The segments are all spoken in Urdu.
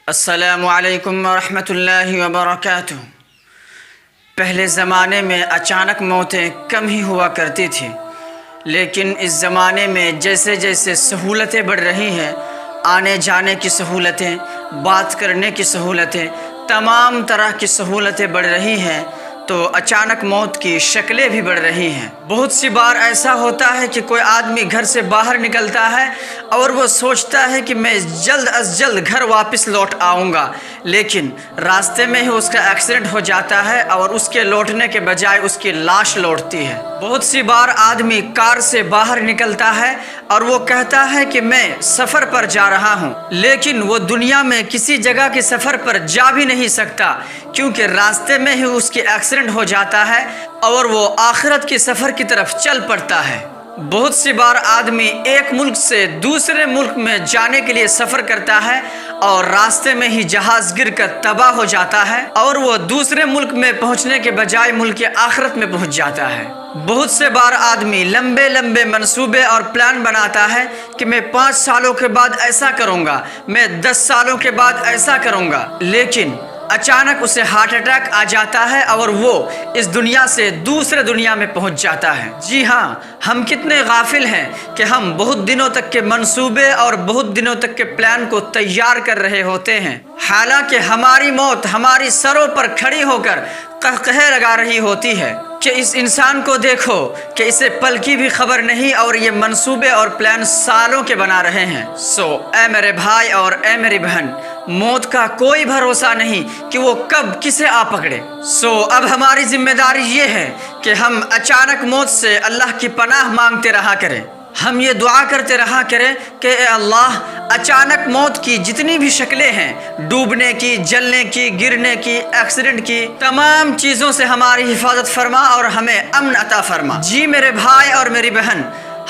السلام علیکم ورحمۃ اللہ وبرکاتہ۔ پہلے زمانے میں اچانک موتیں کم ہی ہوا کرتی تھیں، لیکن اس زمانے میں جیسے جیسے سہولتیں بڑھ رہی ہیں، آنے جانے کی سہولتیں، بات کرنے کی سہولتیں، تمام طرح کی سہولتیں بڑھ رہی ہیں، تو اچانک موت کی شکلیں بھی بڑھ رہی ہیں۔ بہت سی بار ایسا ہوتا ہے کہ کوئی آدمی گھر سے باہر نکلتا ہے اور وہ سوچتا ہے کہ میں جلد از جلد گھر واپس لوٹ آؤں گا، لیکن راستے میں ہی اس کا ایکسیڈنٹ ہو جاتا ہے اور اس کے لوٹنے کے بجائے اس کی لاش لوٹتی ہے۔ بہت سی بار آدمی کار سے باہر نکلتا ہے اور وہ کہتا ہے کہ میں سفر پر جا رہا ہوں، لیکن وہ دنیا میں کسی جگہ کے سفر پر جا بھی نہیں سکتا، کیونکہ راستے میں ہی اس کی ایکسیڈنٹ ہو جاتا ہے اور وہ آخرت کے سفر کی طرف چل پڑتا ہے۔ بہت سی بار آدمی ایک ملک سے دوسرے ملک میں جانے کے لیے سفر کرتا ہے اور راستے میں ہی جہاز گر کر تباہ ہو جاتا ہے اور وہ دوسرے ملک میں پہنچنے کے بجائے ملک آخرت میں پہنچ جاتا ہے۔ بہت سے بار آدمی لمبے لمبے منصوبے اور پلان بناتا ہے کہ میں 5 سالوں کے بعد ایسا کروں گا، میں 10 سالوں کے بعد ایسا کروں گا، لیکن اچانک اسے ہارٹ اٹیک آ جاتا ہے اور وہ اس دنیا سے دوسرے دنیا میں پہنچ جاتا ہے۔ جی ہاں، ہم کتنے غافل ہیں کہ ہم بہت دنوں تک کے منصوبے اور بہت دنوں تک کے پلان کو تیار کر رہے ہوتے ہیں، حالانکہ ہماری موت ہماری سروں پر کھڑی ہو کر قہقہے لگا رہی ہوتی ہے کہ اس انسان کو دیکھو کہ اسے پل کی بھی خبر نہیں اور یہ منصوبے اور پلان سالوں کے بنا رہے ہیں۔ اے میرے بھائی اور اے میری بہن، موت کا کوئی بھروسہ نہیں کہ وہ کب کسے آ پکڑے۔ اب ہماری ذمہ داری یہ ہے کہ ہم اچانک موت سے اللہ کی پناہ مانگتے رہا کریں۔ ہم یہ دعا کرتے رہا کریں کہ اے اللہ، اچانک موت کی جتنی بھی شکلیں ہیں، ڈوبنے کی، جلنے کی، گرنے کی، ایکسیڈنٹ کی، تمام چیزوں سے ہماری حفاظت فرما اور ہمیں امن عطا فرما۔ جی میرے بھائی اور میری بہن،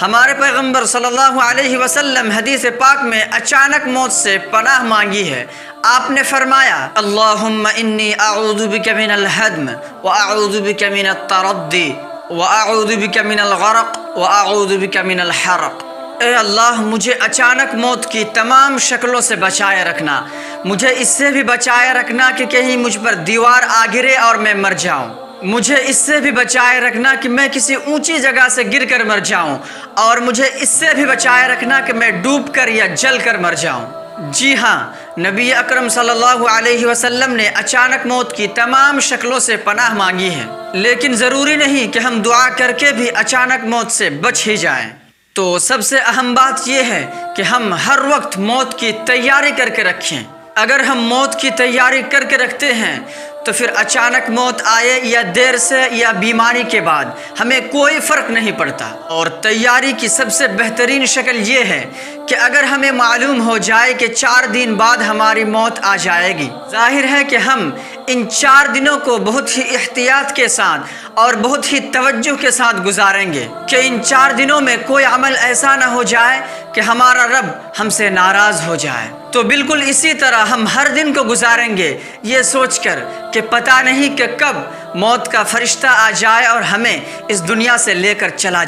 ہمارے پیغمبر صلی اللہ علیہ وسلم حدیث پاک میں اچانک موت سے پناہ مانگی ہے۔ آپ نے فرمایا، اللہم انی اعوذ بک من الہدم واعوذ بک من التردی واعوذ بک من الغرق واعوذ بک من الحرق۔ اے اللہ، مجھے اچانک موت کی تمام شکلوں سے بچائے رکھنا، مجھے اس سے بھی بچائے رکھنا کہ کہیں مجھ پر دیوار آ گرے اور میں مر جاؤں، مجھے اس سے بھی بچائے رکھنا کہ میں کسی اونچی جگہ سے گر کر مر جاؤں، اور مجھے اس سے بھی بچائے رکھنا کہ میں ڈوب کر یا جل کر مر جاؤں۔ جی ہاں، نبی اکرم صلی اللہ علیہ وسلم نے اچانک موت کی تمام شکلوں سے پناہ مانگی ہے، لیکن ضروری نہیں کہ ہم دعا کر کے بھی اچانک موت سے بچ ہی جائیں۔ تو سب سے اہم بات یہ ہے کہ ہم ہر وقت موت کی تیاری کر کے رکھیں۔ اگر ہم موت کی تیاری کر کے رکھتے ہیں تو پھر اچانک موت آئے یا دیر سے یا بیماری کے بعد ہمیں کوئی فرق نہیں پڑتا۔ اور تیاری کی سب سے بہترین شکل یہ ہے کہ اگر ہمیں معلوم ہو جائے کہ 4 دن بعد ہماری موت آ جائے گی، ظاہر ہے کہ ہم ان 4 دنوں کو بہت ہی احتیاط کے ساتھ اور بہت ہی توجہ کے ساتھ گزاریں گے کہ ان 4 دنوں میں کوئی عمل ایسا نہ ہو جائے کہ ہمارا رب ہم سے ناراض ہو جائے۔ تو بالکل اسی طرح ہم ہر دن کو گزاریں گے یہ سوچ کر کہ پتہ نہیں کہ کب موت کا فرشتہ آ جائے اور ہمیں اس دنیا سے لے کر چلا جائے۔